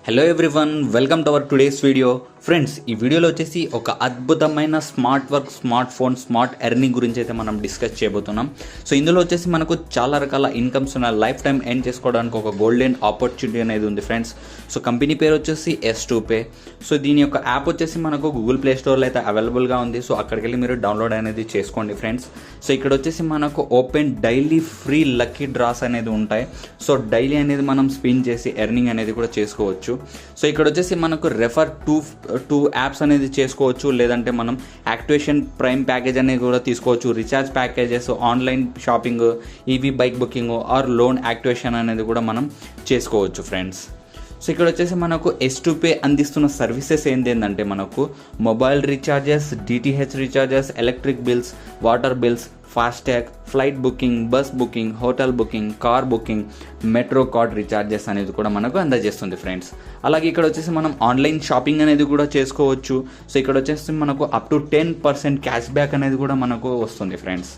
Hello everyone, welcome to our today's video. Friends, ఈ వీడియోలో వచ్చేసి ఒక అద్భుతమైన smart work, smart phone, smart earning గురించి అయితే మనం డిస్కస్ చేయబోతున్నాం. సో ఇందులో వచ్చేసి మనకు చాలా రకాల ఇన్కమ్స్ ఉన్న లైఫ్ టైం ఎర్న్ చేసుకోవడానికి ఒక గోల్డెన్ ఆపర్చునిటీ అనేది ఉంది ఫ్రెండ్స్. సో కంపెనీ పేరు వచ్చేసి S2Pay. సో దీని యొక్క యాప్ వచ్చేసి మనకు గూగుల్ ప్లే స్టోర్లో అయితే అవైలబుల్గా ఉంది. సో అక్కడికి వెళ్ళి మీరు డౌన్లోడ్ అనేది చేసుకోండి ఫ్రెండ్స్. సో ఇక్కడ వచ్చేసి మనకు open daily free lucky dross అనేది ఉంటాయి. సో డైలీ అనేది మనం స్పిన్ చేసి ఎర్నింగ్ అనేది కూడా చేసుకోవచ్చు. సో ఇక్కడ వచ్చేసి మనకు రెఫర్ టూ యాప్స్ అనేది చేసుకోవచ్చు, లేదంటే మనం యాక్టివేషన్ ప్రైమ్ ప్యాకేజ్ అనేది కూడా తీసుకోవచ్చు. Recharge packages, online shopping, EV bike booking are loan activation అనేది కూడా మనం చేసుకోవచ్చు ఫ్రెండ్స్. సో ఇక్కడ వచ్చేసి మనకు S2Pay అందిస్తున్న సర్వీసెస్ ఏంటంటే మనకు mobile recharges, DTH recharges, electric bills, water bills, FASTag, flight booking, bus booking, hotel booking, car booking, metro card recharges అనేది కూడా మనకు అందజేస్తుంది ఫ్రెండ్స్. అలాగే ఇక్కడ వచ్చేసి మనం ఆన్లైన్ షాపింగ్ అనేది కూడా చేసుకోవచ్చు. సో ఇక్కడ వచ్చేసి మనకు అప్ టు 10% క్యాష్ బ్యాక్ అనేది కూడా మనకు వస్తుంది ఫ్రెండ్స్.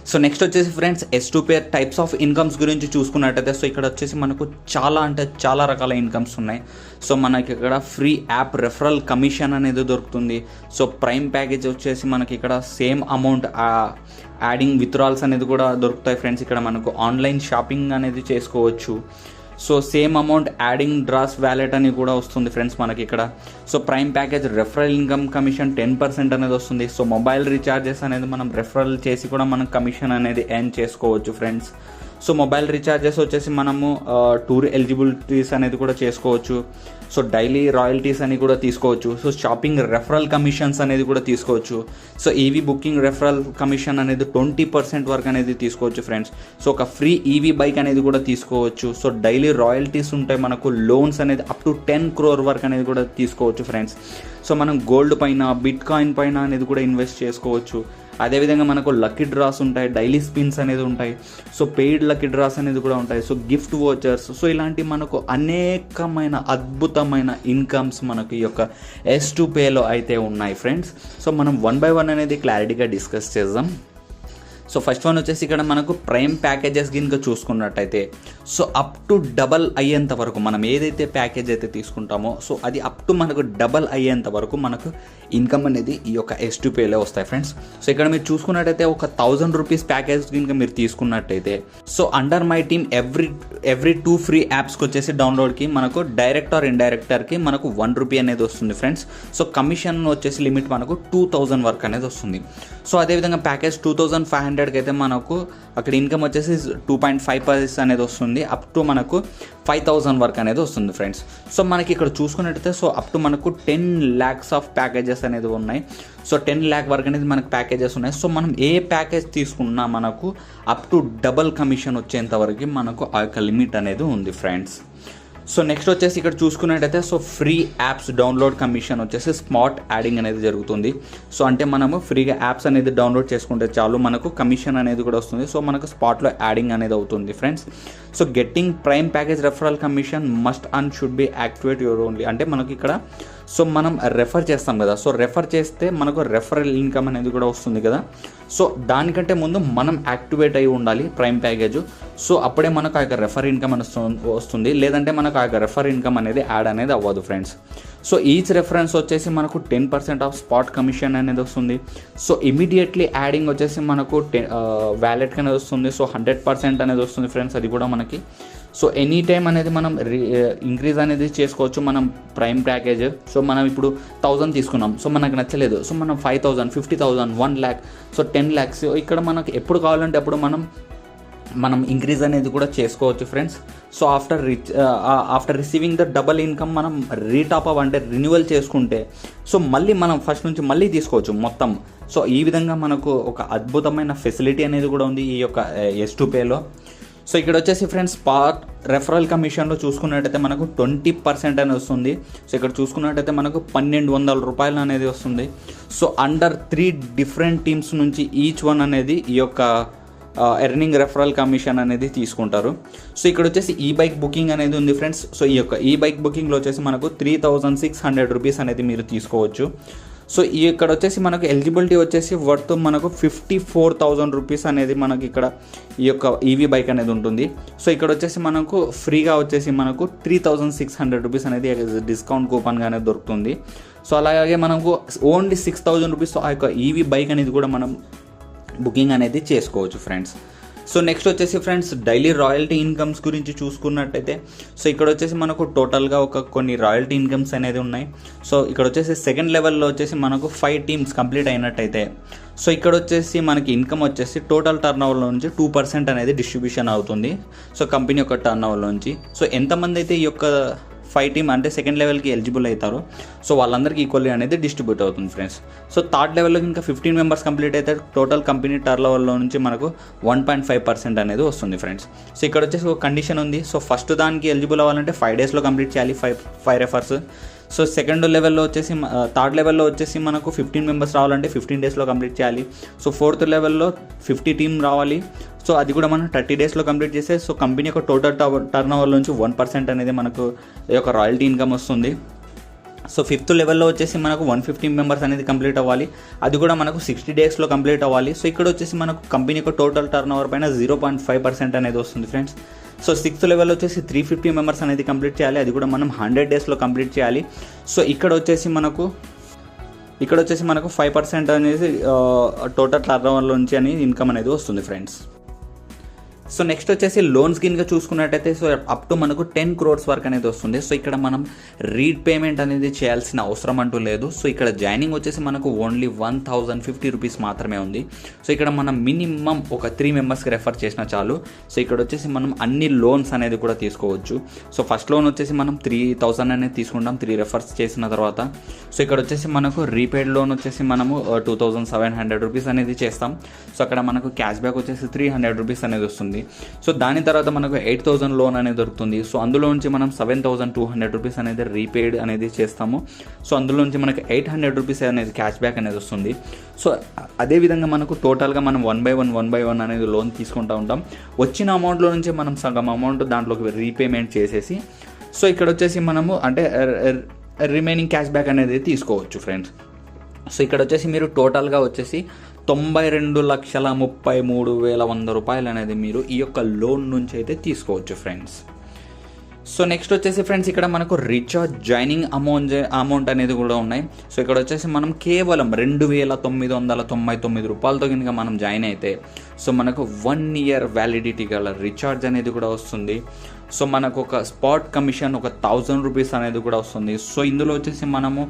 సో నెక్స్ట్ వచ్చేసి friends, S2Pay types of incomes గురించి చూసుకున్నట్టయితే సో ఇక్కడ వచ్చేసి మనకు చాలా రకాల ఇన్కమ్స్ ఉన్నాయి. సో మనకి ఇక్కడ ఫ్రీ యాప్ రెఫరల్ కమిషన్ అనేది దొరుకుతుంది. సో ప్రైమ్ ప్యాకేజ్ వచ్చేసి మనకి ఇక్కడ సేమ్ అమౌంట్ యాడింగ్ విత్డ్రాల్స్ అనేది కూడా దొరుకుతాయి ఫ్రెండ్స్. ఇక్కడ మనకు ఆన్లైన్ షాపింగ్ అనేది చేసుకోవచ్చు. So same amount adding draws wallet అని కూడా వస్తుంది ఫ్రెండ్స్ మనకి ఇక్కడ. So prime package referral income commission 10% అనేది వస్తుంది. సో మొబైల్ రీఛార్జెస్ అనేది మనం రెఫరల్ చేసి కూడా మనం కమిషన్ అనేది ఎర్న్ చేసుకోవచ్చు ఫ్రెండ్స్. సో మొబైల్ రీఛార్జెస్ వచ్చేసి మనము టూర్ ఎలిజిబిలిటీస్ అనేది కూడా చేసుకోవచ్చు. సో డైలీ రాయల్టీస్ అని కూడా తీసుకోవచ్చు. సో షాపింగ్ రెఫరల్ కమిషన్స్ అనేది కూడా తీసుకోవచ్చు. So EV booking referral commission అనేది 20% వరకు అనేది తీసుకోవచ్చు ఫ్రెండ్స్. సో ఒక ఫ్రీ ఈవీ బైక్ అనేది కూడా తీసుకోవచ్చు. సో డైలీ రాయల్టీస్ ఉంటాయి మనకు. లోన్స్ అనేది అప్ టు 10 crore వరకు అనేది కూడా తీసుకోవచ్చు ఫ్రెండ్స్. సో మనం గోల్డ్ పైన, బిట్ కాయిన్ పైన అనేది కూడా ఇన్వెస్ట్ చేసుకోవచ్చు. అదేవిధంగా మనకు లక్కీ డ్రాస్ ఉంటాయి, డైలీ స్పిన్స్ అనేది ఉంటాయి. సో పెయిడ్ లక్కీ డ్రాస్ అనేది కూడా ఉంటాయి. సో గిఫ్ట్ వోచర్స్, సో ఇలాంటి మనకు అనేకమైన అద్భుతమైన ఇన్కమ్స్ మనకు ఈ యొక్క S2Payలో అయితే ఉన్నాయి ఫ్రెండ్స్. సో మనం 1 by 1 అనేది క్లారిటీగా డిస్కస్ చేద్దాం. సో ఫస్ట్ వన్ వచ్చేసి ఇక్కడ మనకు ప్రైమ్ ప్యాకేజెస్ కింద చూసుకున్నట్టయితే సో అప్ టు డబల్ అయ్యేంత వరకు మనం ఏదైతే ప్యాకేజ్ అయితే తీసుకుంటామో సో అది అప్ టు మనకు డబల్ అయ్యేంత వరకు మనకు ఇన్కమ్ అనేది ఈ యొక్క S2Payలో వస్తాయి ఫ్రెండ్స్. సో ఇక్కడ మీరు చూసుకున్నట్టయితే ఒక 1000 రూపీస్ ప్యాకేజ్ కింద మీరు తీసుకున్నట్టయితే so under my team every 2 free యాప్స్కి వచ్చేసి డౌన్లోడ్కి మనకు డైరెక్ట్ ఆర్ ఇండైరెక్టర్కి మనకు 1 రూపీ అనేది వస్తుంది ఫ్రెండ్స్. సో కమిషన్ వచ్చేసి లిమిట్ మనకు 2000 వరకు అనేది వస్తుంది. సో అదేవిధంగా ప్యాకేజ్ 2500కి అయితే మనకు అక్కడ ఇన్కమ్ వచ్చేసి 2.5% అనేది వస్తుంది. అప్ టు మనకు 5000 వరకు అనేది వస్తుంది ఫ్రెండ్స్. సో మనకి ఇక్కడ చూసుకున్నట్టయితే సో అప్ టు మనకు 10 lakhs ఆఫ్ ప్యాకేజెస్ అనేది ఉన్నాయి. సో 10 lakh వరకు అనేది మనకు ప్యాకేజెస్ ఉన్నాయి. సో మనం ఏ ప్యాకేజ్ తీసుకున్నా మనకు అప్ టు డబల్ కమిషన్ వచ్చేంత వరకు మనకు ఆ యొక్క లిమిట్ అనేది ఉంది ఫ్రెండ్స్. సో నెక్స్ట్ వచ్చేసి ఇక్కడ చూసుకున్నట్టయితే so free apps download commission వచ్చేసి స్మార్ట్ యాడింగ్ అనేది జరుగుతుంది. సో అంటే మనము ఫ్రీగా యాప్స్ అనేది డౌన్లోడ్ చేసుకుంటే చాలు మనకు కమిషన్ అనేది కూడా వస్తుంది. సో మనకు స్పాట్లో యాడింగ్ అనేది అవుతుంది friends. So getting prime package referral commission must and should be activate your only. అంటే మనకి ఇక్కడ సో మనం రెఫర్ చేస్తాం కదా, సో రెఫర్ చేస్తే మనకు రెఫరల్ ఇన్కమ్ అనేది కూడా వస్తుంది కదా. సో దానికంటే ముందు మనం యాక్టివేట్ అయి ఉండాలి ప్రైమ్ ప్యాకేజ్. సో అప్పుడే మనకు ఆ యొక్క రెఫర్ ఇన్కమ్ వస్తుంది, లేదంటే మనకు ఆ యొక్క రెఫర్ ఇన్కమ్ అనేది యాడ్ అనేది అవ్వదు ఫ్రెండ్స్. సో ఈచ్ రెఫరెన్స్ వచ్చేసి మనకు 10% ఆఫ్ స్పాట్ కమిషన్ అనేది వస్తుంది. సో ఇమీడియట్లీ యాడింగ్ వచ్చేసి మనకు వ్యాలెట్కి అనేది వస్తుంది. సో 100% అనేది వస్తుంది ఫ్రెండ్స్, అది కూడా మనకి. సో ఎనీ టైం అనేది మనం ఇంక్రీజ్ అనేది చేసుకోవచ్చు మనం ప్రైమ్ ప్యాకేజ్. సో మనం ఇప్పుడు 1000 తీసుకున్నాం, సో మనకు నచ్చలేదు, సో మనం 5000, 50,000, 1 lakh, సో 10 lakhs ఇక్కడ మనకు ఎప్పుడు కావాలంటే అప్పుడు మనం ఇంక్రీజ్ అనేది కూడా చేసుకోవచ్చు friends. So after receiving the double income మనం రీటాప్ అప్ అంటే రిన్యూవల్ చేసుకుంటే సో మళ్ళీ మనం ఫస్ట్ నుంచి మళ్ళీ తీసుకోవచ్చు మొత్తం. సో ఈ విధంగా మనకు ఒక అద్భుతమైన ఫెసిలిటీ అనేది కూడా ఉంది ఈ యొక్క S2Payలో. సో ఇక్కడ వచ్చేసి ఫ్రెండ్స్ స్పాట్ రెఫరల్ కమిషన్లో చూసుకున్నట్టయితే మనకు 20% అనేది వస్తుంది. సో ఇక్కడ చూసుకున్నట్టయితే మనకు 1200 రూపాయలు అనేది వస్తుంది. సో అండర్ 3 different టీమ్స్ నుంచి ఈచ్ వన్ అనేది ఈ యొక్క ఎర్నింగ్ రెఫరల్ కమిషన్ అనేది తీసుకుంటారు. సో ఇక్కడ వచ్చేసి ఈ బైక్ బుకింగ్ అనేది ఉంది ఫ్రెండ్స్. సో ఈ యొక్క ఈ బైక్ బుకింగ్లో వచ్చేసి మనకు 3600 రూపీస్ అనేది మీరు తీసుకోవచ్చు. సో ఇక్కడ వచ్చేసి మనకు ఎలిజిబిలిటీ వచ్చేసి వర్త్ మనకు 54,000 రూపీస్ అనేది మనకి ఇక్కడ ఈ యొక్క ఈవీ బైక్ అనేది ఉంటుంది. సో ఇక్కడ వచ్చేసి మనకు ఫ్రీగా వచ్చేసి మనకు 3,600 రూపీస్ అనేది డిస్కౌంట్ కూపన్గా అనేది దొరుకుతుంది. సో అలాగే మనకు ఓన్లీ 6,000 రూపీస్ ఆ యొక్క ఈవీ బైక్ అనేది కూడా మనం బుకింగ్ అనేది చేసుకోవచ్చు ఫ్రెండ్స్. సో నెక్స్ట్ వచ్చేసి ఫ్రెండ్స్ డైలీ రాయల్టీ ఇన్కమ్స్ గురించి చూసుకున్నట్టయితే సో ఇక్కడ వచ్చేసి మనకు టోటల్గా కొన్ని రాయల్టీ ఇన్కమ్స్ అనేది ఉన్నాయి. సో ఇక్కడ వచ్చేసి సెకండ్ లెవెల్లో వచ్చేసి మనకు 5 టీమ్స్ కంప్లీట్ అయినట్టయితే సో ఇక్కడ వచ్చేసి మనకి ఇన్కమ్ వచ్చేసి టోటల్ టర్న్ ఓవర్లో నుంచి 2% అనేది డిస్ట్రిబ్యూషన్ అవుతుంది. సో కంపెనీ యొక్క టర్న్ ఓవర్లో నుంచి సో ఎంతమంది అయితే ఈ యొక్క 5 టీమ్ అంటే సెకండ్ లెవెల్కి ఎలిజిబుల్ అవుతారు సో వాళ్ళందరికీ ఈక్వల్లీ అనేది డిస్ట్రిబ్యూట్ అవుతుంది ఫ్రెండ్స్. సో థర్డ్ లెవెల్లో ఇంకా 15 మెంబర్స్ కంప్లీట్ అయితే టోటల్ కంపెనీ టర్న్ లెవెల్లో నుంచి మనకు 1.5% అనేది వస్తుంది ఫ్రెండ్స్. సో ఇక్కడ వచ్చేసి ఒక కండిషన్ ఉంది. సో ఫస్ట్ దానికి ఎలిజిబుల్ అవ్వాలంటే 5 డేస్లో కంప్లీట్ చేయాలి 5 రెఫర్స్. సో సెకండ్ లెవెల్లో వచ్చేసి థర్డ్ లెవెల్లో వచ్చేసి మనకు 15 మెంబర్స్ రావాలంటే 15 డేస్లో కంప్లీట్ చేయాలి. సో ఫోర్త్ లెవెల్లో 50 టీమ్ రావాలి. సో అది కూడా మనం 30 డేస్లో కంప్లీట్ చేస్తే సో కంపెనీ యొక్క టోటల్ టర్న్ ఓవర్ నుంచి 1% అనేది మనకు ఈ యొక్క రాయల్టీ ఇన్కమ్ వస్తుంది. సో ఫిఫ్త్ లెవెల్లో వచ్చేసి మనకు 150 మెంబర్స్ అనేది కంప్లీట్ అవ్వాలి. అది కూడా మనకు 60 డేస్లో కంప్లీట్ అవ్వాలి. సో ఇక్కడ వచ్చేసి మనకు కంపెనీ యొక్క టోటల్ టర్న్ ఓవర్ పైన 0.5% అనేది వస్తుంది ఫ్రెండ్స్. సో సిక్స్త్ లెవెల్ వచ్చేసి 350 మెంబర్స్ అనేది కంప్లీట్ చేయాలి. అది కూడా మనం 100 డేస్లో కంప్లీట్ చేయాలి. సో ఇక్కడ వచ్చేసి మనకు 5% అనేది టోటల్ టర్న్ ఓవర్లో నుంచి అని ఇన్కమ్ అనేది వస్తుంది ఫ్రెండ్స్. సో నెక్స్ట్ వచ్చేసి లోన్స్ కింద చూసుకున్నట్టయితే సో అప్ టు మనకు 10 crores వరకు అనేది వస్తుంది. సో ఇక్కడ మనం రీడ్ పేమెంట్ అనేది చేయాల్సిన అవసరం అంటూ లేదు. సో ఇక్కడ జాయినింగ్ వచ్చేసి మనకు ఓన్లీ 1,050 రూపీస్ మాత్రమే ఉంది. సో ఇక్కడ మనం మినిమం ఒక 3 మెంబర్స్కి రెఫర్ చేసినా చాలు. సో ఇక్కడ వచ్చేసి మనం అన్ని లోన్స్ అనేది కూడా తీసుకోవచ్చు. సో ఫస్ట్ లోన్ వచ్చేసి మనం 3,000 అనేది తీసుకుంటాం 3 రెఫర్స్ చేసిన తర్వాత. సో ఇక్కడ వచ్చేసి మనకు రీపేడ్ లోన్ వచ్చేసి మనము 2,700 రూపీస్ అనేది చేస్తాం. సో అక్కడ మనకు క్యాష్ బ్యాక్ వచ్చేసి 300 రూపీస్ అనేది వస్తుంది. సో దాని తర్వాత మనకు 8,000 లోన్ అనేది దొరుకుతుంది. సో అందులో నుంచి మనం 7,200 రూపీస్ అనేది రీపేడ్ అనేది చేస్తాము. సో అందులో నుంచి మనకు 800 రూపీస్ అనేది క్యాష్ బ్యాక్ అనేది వస్తుంది. సో అదేవిధంగా మనకు టోటల్గా మనం 1 by 1 అనేది లోన్ తీసుకుంటూ ఉంటాం. వచ్చిన అమౌంట్లో నుంచి మనం సగం అమౌంట్ దాంట్లోకి రీపేమెంట్ చేసేసి సో ఇక్కడ వచ్చేసి మనము అంటే రిమైనింగ్ క్యాష్ బ్యాక్ అనేది తీసుకోవచ్చు ఫ్రెండ్స్. సో ఇక్కడ వచ్చేసి మీరు టోటల్గా వచ్చేసి 92,33,100 రూపాయలు అనేది మీరు ఈ యొక్క లోన్ నుంచి అయితే తీసుకోవచ్చు ఫ్రెండ్స్. సో నెక్స్ట్ వచ్చేసి ఫ్రెండ్స్ ఇక్కడ మనకు రీఛార్జ్ జాయినింగ్ అమౌంట్ అనేది కూడా ఉన్నాయి. సో ఇక్కడ వచ్చేసి మనం కేవలం 2,999 రూపాయలతో కనుక మనం జాయిన్ అయితే సో మనకు 1 year వ్యాలిడిటీ గల రీఛార్జ్ అనేది కూడా వస్తుంది. సో మనకు ఒక స్పాట్ కమిషన్ ఒక 1,000 రూపీస్ అనేది కూడా వస్తుంది. సో ఇందులో వచ్చేసి మనము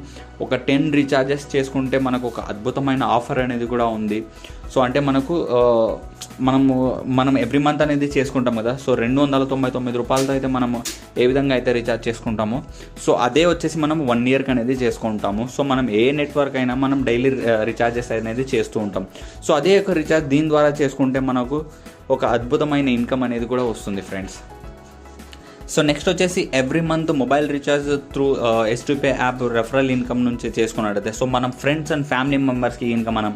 ఒక 10 రీఛార్జెస్ చేసుకుంటే మనకు ఒక అద్భుతమైన ఆఫర్ అనేది కూడా ఉంది. సో అంటే మనకు మనం ఎవ్రీ మంత్ అనేది చేసుకుంటాం కదా. సో 299 రూపాయలతో అయితే మనము ఏ విధంగా అయితే రీఛార్జ్ చేసుకుంటామో సో అదే వచ్చేసి మనం 1 yearకి అనేది చేసుకుంటాము. సో మనం ఏ నెట్వర్క్ అయినా మనం డైలీ రీఛార్జెస్ అనేది చేస్తూ ఉంటాం. సో అదే యొక్క రీఛార్జ్ దీని ద్వారా చేసుకుంటే మనకు ఒక అద్భుతమైన ఇన్కమ్ అనేది కూడా వస్తుంది ఫ్రెండ్స్. సో నెక్స్ట్ వచ్చేసి every month mobile recharge through S2Pay app referral income నుంచి చేసుకున్నట్టయితే సో మనం ఫ్రెండ్స్ అండ్ ఫ్యామిలీ మెంబర్స్కి ఇంకా మనం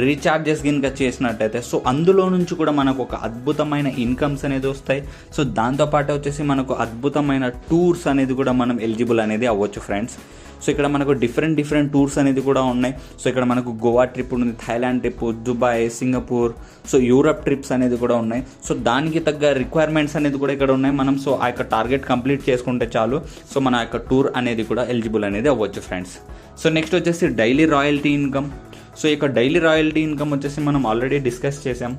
రీఛార్జెస్ కనుక చేసినట్టయితే సో అందులో నుంచి కూడా మనకు ఒక అద్భుతమైన ఇన్కమ్స్ అనేది వస్తాయి. సో దాంతోపాటు వచ్చేసి మనకు అద్భుతమైన టూర్స్ అనేది కూడా మనం ఎలిజిబుల్ అనేది అవ్వచ్చు ఫ్రెండ్స్. సో ఇక్కడ మనకు డిఫరెంట్ టూర్స్ అనేది కూడా ఉన్నాయి. సో ఇక్కడ మనకు గోవా ట్రిప్ ఉంది, Thailand trip, Dubai, Singapore, so Europe trips అనేది కూడా ఉన్నాయి. సో దానికి తగ్గ రిక్వైర్మెంట్స్ అనేది కూడా ఇక్కడ ఉన్నాయి. మనం సో ఆ యొక్క టార్గెట్ కంప్లీట్ చేసుకుంటే చాలు సో మన యొక్క టూర్ అనేది కూడా ఎలిజిబుల్ అనేది అవ్వచ్చు ఫ్రెండ్స్. సో నెక్స్ట్ వచ్చేసి డైలీ రాయల్టీ ఇన్కమ్. సో ఇక డైలీ రాయల్టీ ఇన్కమ్ వచ్చేసి మనం ఆల్రెడీ డిస్కస్ చేసాం.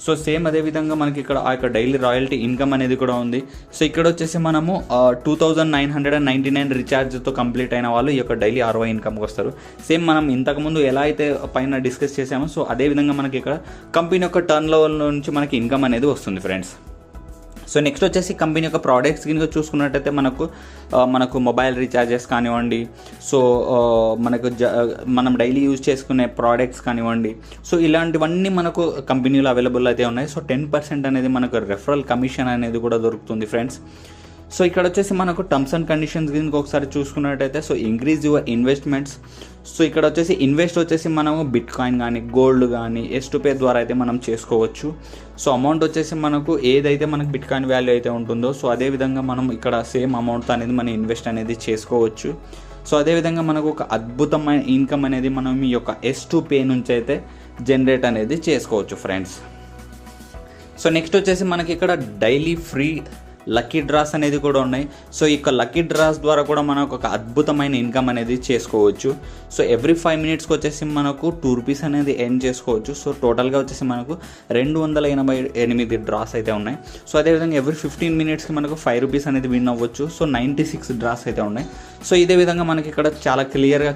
సో సేమ్ అదేవిధంగా మనకి ఇక్కడ ఆ యొక్క డైలీ రాయల్టీ ఇన్కమ్ అనేది కూడా ఉంది. సో ఇక్కడ వచ్చేసి మనము 2,999 రీఛార్జ్తో కంప్లీట్ అయిన వాళ్ళు ఈ యొక్క డైలీ ROI ఇన్కమ్కి వస్తారు. సేమ్ మనం ఇంతకుముందు ఎలా అయితే పైన డిస్కస్ చేసామో సో అదేవిధంగా మనకి ఇక్కడ కంపెనీ యొక్క టర్న్ లెవెల్ నుంచి మనకి ఇన్కమ్ అనేది వస్తుంది ఫ్రెండ్స్. సో నెక్స్ట్ వచ్చేసి కంపెనీ యొక్క ప్రోడక్ట్స్ కనుక చూసుకున్నట్టయితే మనకు మొబైల్ రీఛార్జెస్ కానివ్వండి, సో మనం డైలీ యూజ్ చేసుకునే ప్రోడక్ట్స్ కానివ్వండి, సో ఇలాంటివన్నీ మనకు కంపెనీలో అవైలబుల్ అయితే ఉన్నాయి. సో 10% అనేది మనకు రెఫరల్ కమిషన్ అనేది కూడా దొరుకుతుంది ఫ్రెండ్స్. సో ఇక్కడ వచ్చేసి మనకు టర్మ్స్ అండ్ కండిషన్స్ కింద ఒకసారి చూసుకున్నట్టయితే so increase your investments. So ఇక్కడ వచ్చేసి ఇన్వెస్ట్ వచ్చేసి మనము బిట్ కాయిన్ కానీ గోల్డ్ కానీ S2Pay ద్వారా అయితే మనం చేసుకోవచ్చు. సో అమౌంట్ వచ్చేసి మనకు ఏదైతే మనకు బిట్ కాయిన్ వాల్యూ అయితే ఉంటుందో సో అదేవిధంగా మనం ఇక్కడ సేమ్ అమౌంట్ అనేది మనం ఇన్వెస్ట్ అనేది చేసుకోవచ్చు. సో అదేవిధంగా మనకు ఒక అద్భుతమైన ఇన్కమ్ అనేది మనం ఈ యొక్క S2Pay నుంచి అయితే జనరేట్ అనేది చేసుకోవచ్చు ఫ్రెండ్స్. సో నెక్స్ట్ వచ్చేసి మనకి ఇక్కడ డైలీ ఫ్రీ లక్కీ డ్రాస్ అనేది కూడా ఉన్నాయి. సో ఈ యొక్క లక్కీ డ్రాస్ ద్వారా కూడా మనకు ఒక అద్భుతమైన ఇన్కమ్ అనేది చేసుకోవచ్చు. సో ఎవ్రీ 5 minutesకి వచ్చేసి మనకు 2 rupees అనేది ఎర్న్ చేసుకోవచ్చు. సో టోటల్గా వచ్చేసి మనకు 288 డ్రాస్ అయితే ఉన్నాయి. సో అదేవిధంగా ఎవ్రీ 15 minutesకి మనకు 5 rupees అనేది విన్ అవ్వచ్చు. సో 96 డ్రాస్ అయితే ఉన్నాయి. సో ఇదే విధంగా మనకి ఇక్కడ చాలా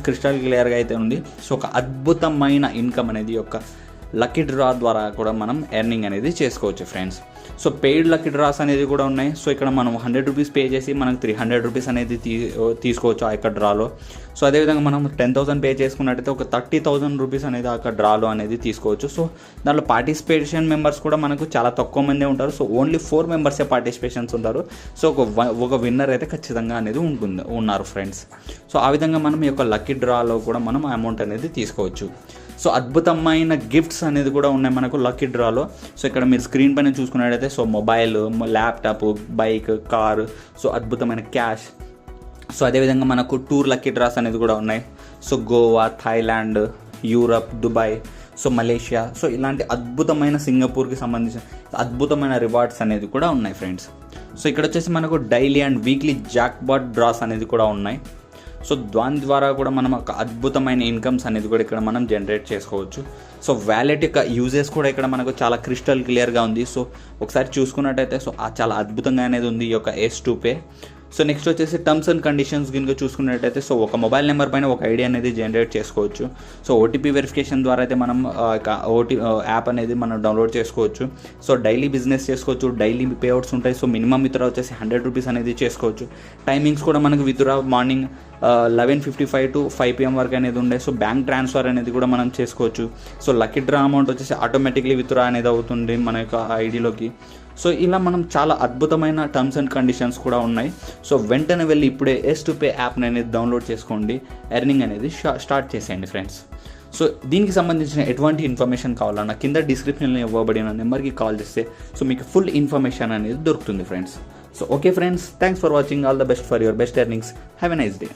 క్రిస్టల్ క్లియర్గా అయితే ఉంది. సో ఒక అద్భుతమైన ఇన్కమ్ అనేది యొక్క లక్కీ డ్రా ద్వారా కూడా మనం ఎర్నింగ్ అనేది చేసుకోవచ్చు friends. So paid lucky dross అనేది కూడా ఉన్నాయి. సో ఇక్కడ మనం 100 rupees పే చేసి మనకు 300 rupees అనేది తీసుకోవచ్చు ఆ యొక్క డ్రాలో. సో అదేవిధంగా మనం 10,000 పే చేసుకున్నట్టయితే ఒక 30,000 rupees అనేది ఆ యొక్క డ్రాలో అనేది తీసుకోవచ్చు. సో దాంట్లో పార్టిసిపేషన్ మెంబర్స్ కూడా మనకు చాలా తక్కువ మందే ఉంటారు. సో ఓన్లీ 4 members పార్టిసిపేషన్స్ ఉంటారు. సో ఒక విన్నర్ అయితే ఖచ్చితంగా అనేది ఉన్నారు ఫ్రెండ్స్. సో ఆ విధంగా మనం ఈ యొక్క లక్కీ డ్రాలో కూడా మనం అమౌంట్ అనేది తీసుకోవచ్చు. సో అద్భుతమైన గిఫ్ట్స్ అనేది కూడా ఉన్నాయి మనకు లక్కీ డ్రాలో. సో ఇక్కడ మీరు స్క్రీన్ పైన చూసుకున్నట్టయితే so mobile, laptop, bike, car, so అద్భుతమైన క్యాష్. సో అదేవిధంగా మనకు టూర్ లక్కీ డ్రాస్ అనేది కూడా ఉన్నాయి. So Goa, Thailand, Europe, Dubai, so Malaysia, so ఇలాంటి అద్భుతమైన సింగపూర్కి సంబంధించిన అద్భుతమైన రివార్డ్స్ అనేది కూడా ఉన్నాయి ఫ్రెండ్స్. సో ఇక్కడ వచ్చేసి మనకు daily and weekly jackpot draws అనేది కూడా ఉన్నాయి. సో దాని ద్వారా కూడా మనం ఒక అద్భుతమైన ఇన్కమ్స్ అనేది కూడా ఇక్కడ మనం జనరేట్ చేసుకోవచ్చు. సో వ్యాలెట్ యొక్క యూజెస్ కూడా ఇక్కడ మనకు చాలా క్రిస్టల్ క్లియర్గా ఉంది. సో ఒకసారి చూసుకున్నట్టయితే సో చాలా అద్భుతంగా అనేది ఉంది ఈ యొక్క S2Pay. సో నెక్స్ట్ వచ్చేసి టర్మ్స్ అండ్ కండిషన్స్ కనుక చూసుకున్నట్టయితే సో ఒక మొబైల్ నెంబర్ పైన ఒక ఐడి అనేది జనరేట్ చేసుకోవచ్చు. సో OTP వెరిఫికేషన్ ద్వారా అయితే మనం యాప్ అనేది మనం డౌన్లోడ్ చేసుకోవచ్చు. సో డైలీ బిజినెస్ చేసుకోవచ్చు, డైలీ పేఅవుట్స్ ఉంటాయి. సో మినిమం విత్డ్రా వచ్చేసి 100 rupees అనేది చేసుకోవచ్చు. టైమింగ్స్ కూడా మనకు విత్డ్రా మార్నింగ్ 11:55 to 5 PM వరకు అనేది ఉండే. సో బ్యాంక్ ట్రాన్స్ఫర్ అనేది కూడా మనం చేసుకోవచ్చు. సో లక్కీ డ్రా అమౌంట్ వచ్చేసి ఆటోమేటిక్లీ విత్డ్రా అనేది అవుతుంది మన యొక్క ఐడిలోకి. సో ఇలా మనం చాలా అద్భుతమైన టర్మ్స్ అండ్ కండిషన్స్ కూడా ఉన్నాయి. సో వెంటనే వెళ్ళి ఇప్పుడే S2Pay యాప్ని అనేది డౌన్లోడ్ చేసుకోండి, ఎర్నింగ్ అనేది స్టార్ట్ చేసేయండి ఫ్రెండ్స్. సో దీనికి సంబంధించిన ఎటువంటి ఇన్ఫర్మేషన్ కావాలన్నా కింద డిస్క్రిప్షన్లో ఇవ్వబడిన నెంబర్కి కాల్ చేస్తే సో మీకు ఫుల్ ఇన్ఫర్మేషన్ అనేది దొరుకుతుంది friends. So okay friends, thanks for watching. All the best for your best earnings. Have a nice day.